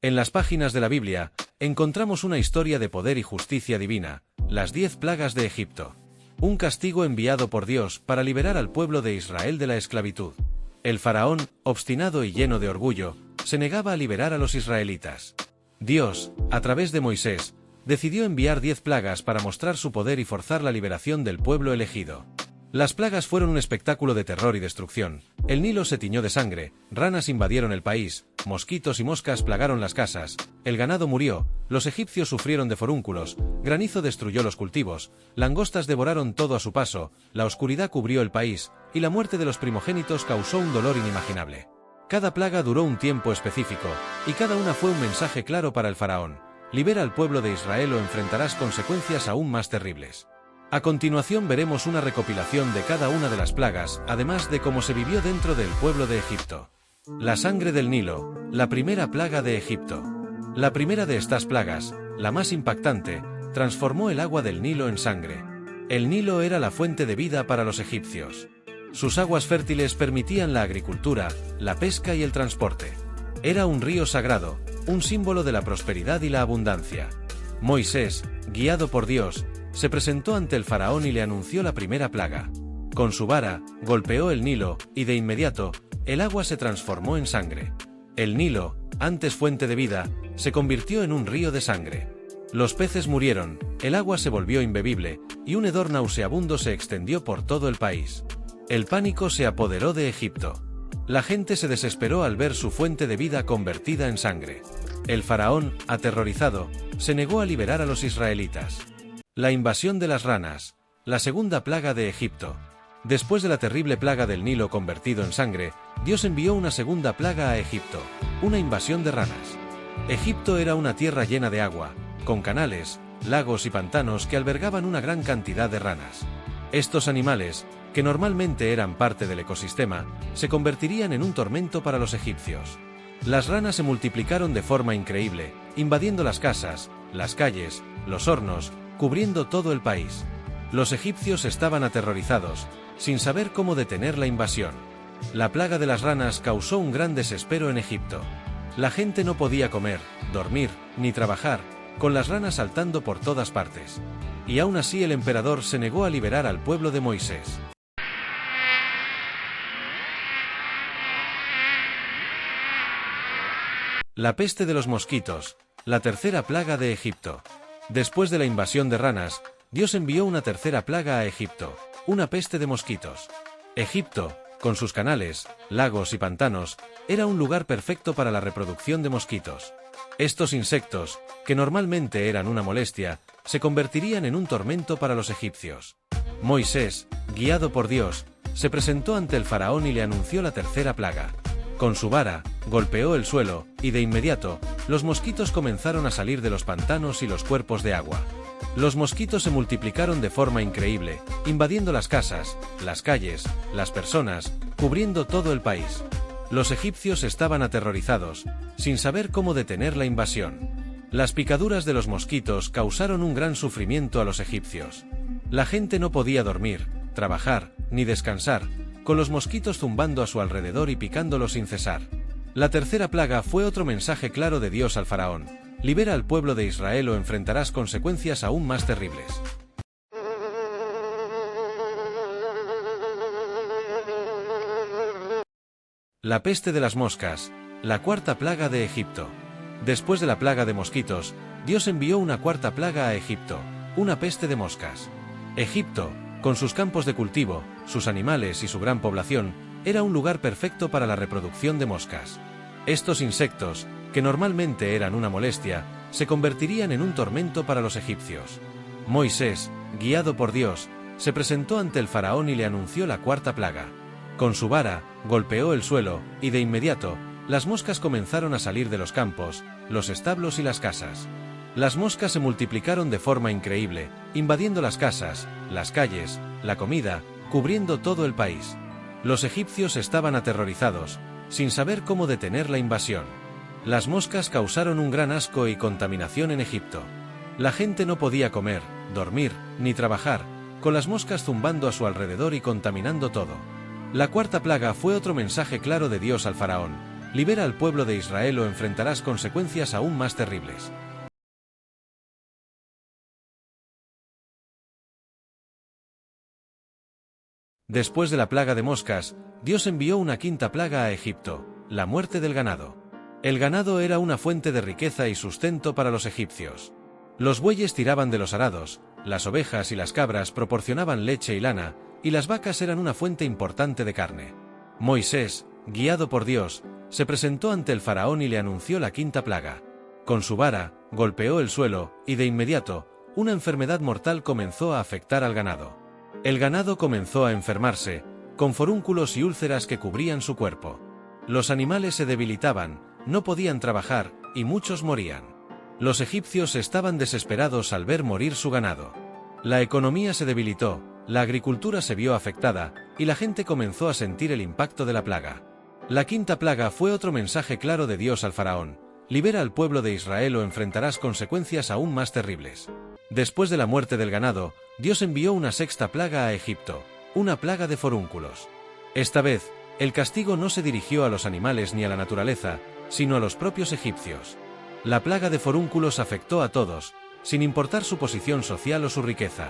En las páginas de la Biblia, encontramos una historia de poder y justicia divina, las 10 plagas de Egipto. Un castigo enviado por Dios para liberar al pueblo de Israel de la esclavitud. El faraón, obstinado y lleno de orgullo, se negaba a liberar a los israelitas. Dios, a través de Moisés, decidió enviar 10 plagas para mostrar su poder y forzar la liberación del pueblo elegido. Las plagas fueron un espectáculo de terror y destrucción. El Nilo se tiñó de sangre, ranas invadieron el país, mosquitos y moscas plagaron las casas, el ganado murió, los egipcios sufrieron de forúnculos, granizo destruyó los cultivos, langostas devoraron todo a su paso, la oscuridad cubrió el país, y la muerte de los primogénitos causó un dolor inimaginable. Cada plaga duró un tiempo específico, y cada una fue un mensaje claro para el faraón: libera al pueblo de Israel o enfrentarás consecuencias aún más terribles. A continuación veremos una recopilación de cada una de las plagas, además de cómo se vivió dentro del pueblo de Egipto. La sangre del Nilo, la primera plaga de Egipto. La primera de estas plagas, la más impactante, transformó el agua del Nilo en sangre. El Nilo era la fuente de vida para los egipcios. Sus aguas fértiles permitían la agricultura, la pesca y el transporte. Era un río sagrado, un símbolo de la prosperidad y la abundancia. Moisés, guiado por Dios, se presentó ante el faraón y le anunció la primera plaga. Con su vara, golpeó el Nilo, y de inmediato, el agua se transformó en sangre. El Nilo, antes fuente de vida, se convirtió en un río de sangre. Los peces murieron, el agua se volvió imbebible, y un hedor nauseabundo se extendió por todo el país. El pánico se apoderó de Egipto. La gente se desesperó al ver su fuente de vida convertida en sangre. El faraón, aterrorizado, se negó a liberar a los israelitas. La invasión de las ranas, la segunda plaga de Egipto. Después de la terrible plaga del Nilo convertido en sangre, Dios envió una segunda plaga a Egipto, una invasión de ranas. Egipto era una tierra llena de agua, con canales, lagos y pantanos que albergaban una gran cantidad de ranas. Estos animales, que normalmente eran parte del ecosistema, se convertirían en un tormento para los egipcios. Las ranas se multiplicaron de forma increíble, invadiendo las casas, las calles, los hornos, cubriendo todo el país. Los egipcios estaban aterrorizados, sin saber cómo detener la invasión. La plaga de las ranas causó un gran desespero en Egipto. La gente no podía comer, dormir, ni trabajar, con las ranas saltando por todas partes. Y aún así el emperador se negó a liberar al pueblo de Moisés. La peste de los mosquitos, la tercera plaga de Egipto. Después de la invasión de ranas, Dios envió una tercera plaga a Egipto, una peste de mosquitos. Egipto, con sus canales, lagos y pantanos, era un lugar perfecto para la reproducción de mosquitos. Estos insectos, que normalmente eran una molestia, se convertirían en un tormento para los egipcios. Moisés, guiado por Dios, se presentó ante el faraón y le anunció la tercera plaga. Con su vara, golpeó el suelo, y de inmediato, los mosquitos comenzaron a salir de los pantanos y los cuerpos de agua. Los mosquitos se multiplicaron de forma increíble, invadiendo las casas, las calles, las personas, cubriendo todo el país. Los egipcios estaban aterrorizados, sin saber cómo detener la invasión. Las picaduras de los mosquitos causaron un gran sufrimiento a los egipcios. La gente no podía dormir, trabajar, ni descansar, con los mosquitos zumbando a su alrededor y picándolos sin cesar. La tercera plaga fue otro mensaje claro de Dios al faraón: libera al pueblo de Israel o enfrentarás consecuencias aún más terribles. La peste de las moscas, la cuarta plaga de Egipto. Después de la plaga de mosquitos, Dios envió una cuarta plaga a Egipto, una peste de moscas. Egipto, con sus campos de cultivo, sus animales y su gran población, era un lugar perfecto para la reproducción de moscas. Estos insectos, que normalmente eran una molestia, se convertirían en un tormento para los egipcios. Moisés, guiado por Dios, se presentó ante el faraón y le anunció la cuarta plaga. Con su vara, golpeó el suelo, y de inmediato, las moscas comenzaron a salir de los campos, los establos y las casas. Las moscas se multiplicaron de forma increíble, invadiendo las casas, las calles, la comida, cubriendo todo el país. Los egipcios estaban aterrorizados, sin saber cómo detener la invasión. Las moscas causaron un gran asco y contaminación en Egipto. La gente no podía comer, dormir, ni trabajar, con las moscas zumbando a su alrededor y contaminando todo. La cuarta plaga fue otro mensaje claro de Dios al faraón: libera al pueblo de Israel o enfrentarás consecuencias aún más terribles. Después de la plaga de moscas, Dios envió una quinta plaga a Egipto, la muerte del ganado. El ganado era una fuente de riqueza y sustento para los egipcios. Los bueyes tiraban de los arados, las ovejas y las cabras proporcionaban leche y lana, y las vacas eran una fuente importante de carne. Moisés, guiado por Dios, se presentó ante el faraón y le anunció la quinta plaga. Con su vara, golpeó el suelo, y de inmediato, una enfermedad mortal comenzó a afectar al ganado. El ganado comenzó a enfermarse, con forúnculos y úlceras que cubrían su cuerpo. Los animales se debilitaban, no podían trabajar, y muchos morían. Los egipcios estaban desesperados al ver morir su ganado. La economía se debilitó, la agricultura se vio afectada, y la gente comenzó a sentir el impacto de la plaga. La quinta plaga fue otro mensaje claro de Dios al faraón: libera al pueblo de Israel o enfrentarás consecuencias aún más terribles. Después de la muerte del ganado, Dios envió una sexta plaga a Egipto, una plaga de forúnculos. Esta vez, el castigo no se dirigió a los animales ni a la naturaleza, sino a los propios egipcios. La plaga de forúnculos afectó a todos, sin importar su posición social o su riqueza.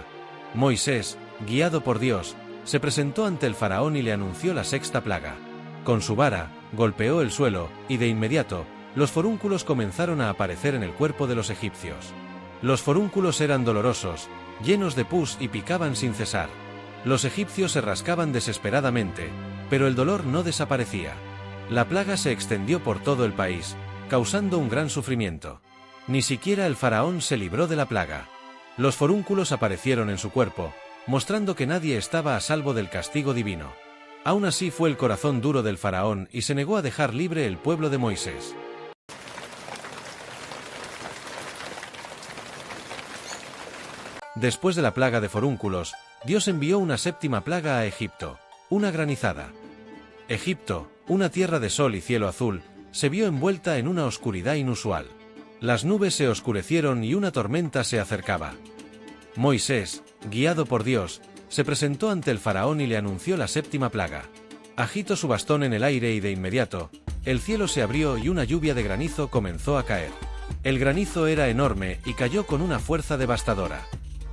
Moisés, guiado por Dios, se presentó ante el faraón y le anunció la sexta plaga. Con su vara, golpeó el suelo, y de inmediato, los forúnculos comenzaron a aparecer en el cuerpo de los egipcios. Los forúnculos eran dolorosos, llenos de pus y picaban sin cesar. Los egipcios se rascaban desesperadamente, pero el dolor no desaparecía. La plaga se extendió por todo el país, causando un gran sufrimiento. Ni siquiera el faraón se libró de la plaga. Los forúnculos aparecieron en su cuerpo, mostrando que nadie estaba a salvo del castigo divino. Aún así fue el corazón duro del faraón y se negó a dejar libre el pueblo de Moisés. Después de la plaga de forúnculos, Dios envió una séptima plaga a Egipto, una granizada. Egipto, una tierra de sol y cielo azul, se vio envuelta en una oscuridad inusual. Las nubes se oscurecieron y una tormenta se acercaba. Moisés, guiado por Dios, se presentó ante el faraón y le anunció la séptima plaga. Agitó su bastón en el aire y de inmediato, el cielo se abrió y una lluvia de granizo comenzó a caer. El granizo era enorme y cayó con una fuerza devastadora.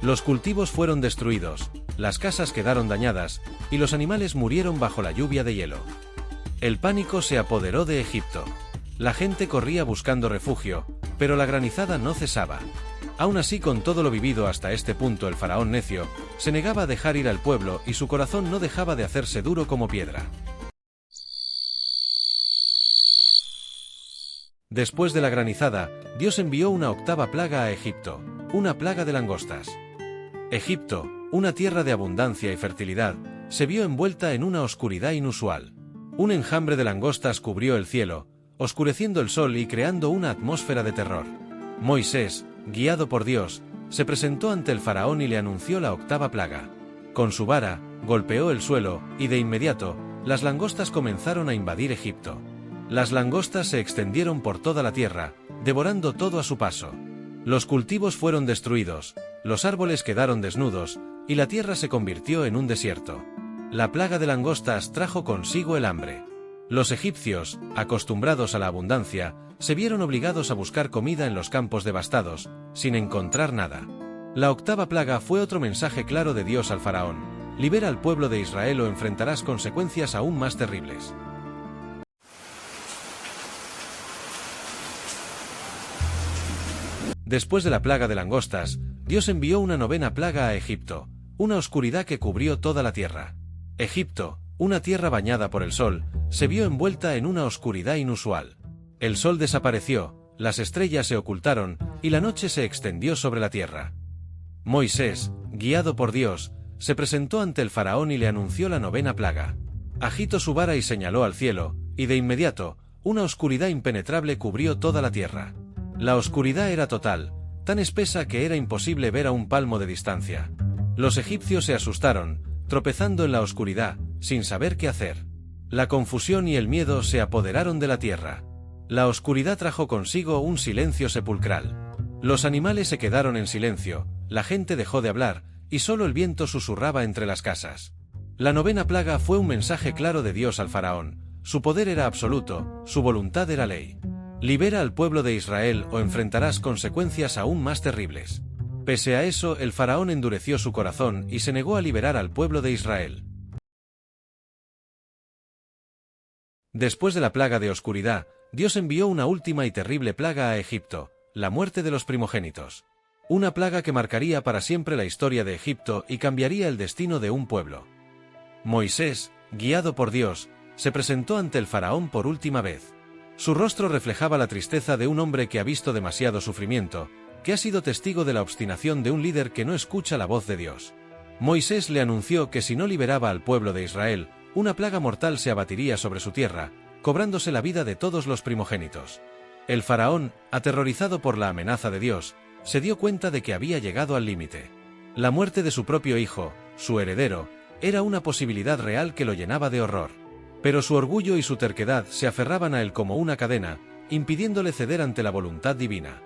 Los cultivos fueron destruidos, las casas quedaron dañadas, y los animales murieron bajo la lluvia de hielo. El pánico se apoderó de Egipto. La gente corría buscando refugio, pero la granizada no cesaba. Aún así, con todo lo vivido hasta este punto, el faraón necio se negaba a dejar ir al pueblo y su corazón no dejaba de hacerse duro como piedra. Después de la granizada, Dios envió una octava plaga a Egipto, una plaga de langostas. Egipto, una tierra de abundancia y fertilidad, se vio envuelta en una oscuridad inusual. Un enjambre de langostas cubrió el cielo, oscureciendo el sol y creando una atmósfera de terror. Moisés, guiado por Dios, se presentó ante el faraón y le anunció la octava plaga. Con su vara, golpeó el suelo, y de inmediato, las langostas comenzaron a invadir Egipto. Las langostas se extendieron por toda la tierra, devorando todo a su paso. Los cultivos fueron destruidos, los árboles quedaron desnudos, y la tierra se convirtió en un desierto. La plaga de langostas trajo consigo el hambre. Los egipcios, acostumbrados a la abundancia, se vieron obligados a buscar comida en los campos devastados, sin encontrar nada. La octava plaga fue otro mensaje claro de Dios al faraón: libera al pueblo de Israel o enfrentarás consecuencias aún más terribles. Después de la plaga de langostas, Dios envió una novena plaga a Egipto, una oscuridad que cubrió toda la tierra. Egipto, una tierra bañada por el sol, se vio envuelta en una oscuridad inusual. El sol desapareció, las estrellas se ocultaron, y la noche se extendió sobre la tierra. Moisés, guiado por Dios, se presentó ante el faraón y le anunció la novena plaga. Agitó su vara y señaló al cielo, y de inmediato, una oscuridad impenetrable cubrió toda la tierra. La oscuridad era total, tan espesa que era imposible ver a un palmo de distancia. Los egipcios se asustaron, tropezando en la oscuridad, sin saber qué hacer. La confusión y el miedo se apoderaron de la tierra. La oscuridad trajo consigo un silencio sepulcral. Los animales se quedaron en silencio, la gente dejó de hablar, y solo el viento susurraba entre las casas. La novena plaga fue un mensaje claro de Dios al faraón: su poder era absoluto, su voluntad era ley. Libera al pueblo de Israel o enfrentarás consecuencias aún más terribles. Pese a eso, el faraón endureció su corazón y se negó a liberar al pueblo de Israel. Después de la plaga de oscuridad, Dios envió una última y terrible plaga a Egipto, la muerte de los primogénitos. Una plaga que marcaría para siempre la historia de Egipto y cambiaría el destino de un pueblo. Moisés, guiado por Dios, se presentó ante el faraón por última vez. Su rostro reflejaba la tristeza de un hombre que ha visto demasiado sufrimiento, que ha sido testigo de la obstinación de un líder que no escucha la voz de Dios. Moisés le anunció que si no liberaba al pueblo de Israel, una plaga mortal se abatiría sobre su tierra, cobrándose la vida de todos los primogénitos. El faraón, aterrorizado por la amenaza de Dios, se dio cuenta de que había llegado al límite. La muerte de su propio hijo, su heredero, era una posibilidad real que lo llenaba de horror. Pero su orgullo y su terquedad se aferraban a él como una cadena, impidiéndole ceder ante la voluntad divina.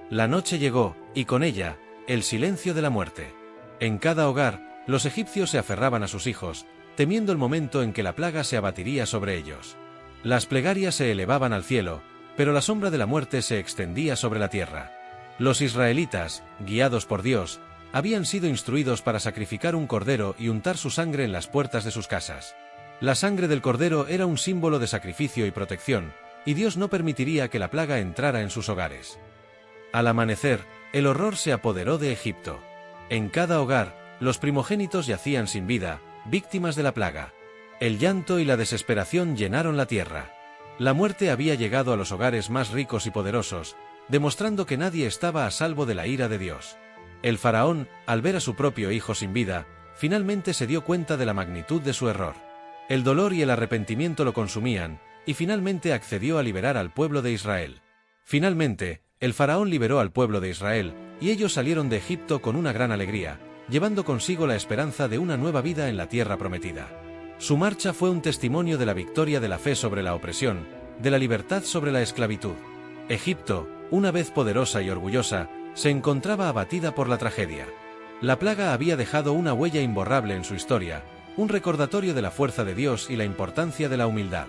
La noche llegó, y con ella, el silencio de la muerte. En cada hogar, los egipcios se aferraban a sus hijos, temiendo el momento en que la plaga se abatiría sobre ellos. Las plegarias se elevaban al cielo, pero la sombra de la muerte se extendía sobre la tierra. Los israelitas, guiados por Dios, habían sido instruidos para sacrificar un cordero y untar su sangre en las puertas de sus casas. La sangre del cordero era un símbolo de sacrificio y protección, y Dios no permitiría que la plaga entrara en sus hogares. Al amanecer, el horror se apoderó de Egipto. En cada hogar, los primogénitos yacían sin vida, víctimas de la plaga. El llanto y la desesperación llenaron la tierra. La muerte había llegado a los hogares más ricos y poderosos, demostrando que nadie estaba a salvo de la ira de Dios. El faraón, al ver a su propio hijo sin vida, finalmente se dio cuenta de la magnitud de su error. El dolor y el arrepentimiento lo consumían, y finalmente accedió a liberar al pueblo de Israel. Finalmente, el faraón liberó al pueblo de Israel, y ellos salieron de Egipto con una gran alegría, llevando consigo la esperanza de una nueva vida en la tierra prometida. Su marcha fue un testimonio de la victoria de la fe sobre la opresión, de la libertad sobre la esclavitud. Egipto, una vez poderosa y orgullosa, se encontraba abatida por la tragedia. La plaga había dejado una huella imborrable en su historia, un recordatorio de la fuerza de Dios y la importancia de la humildad.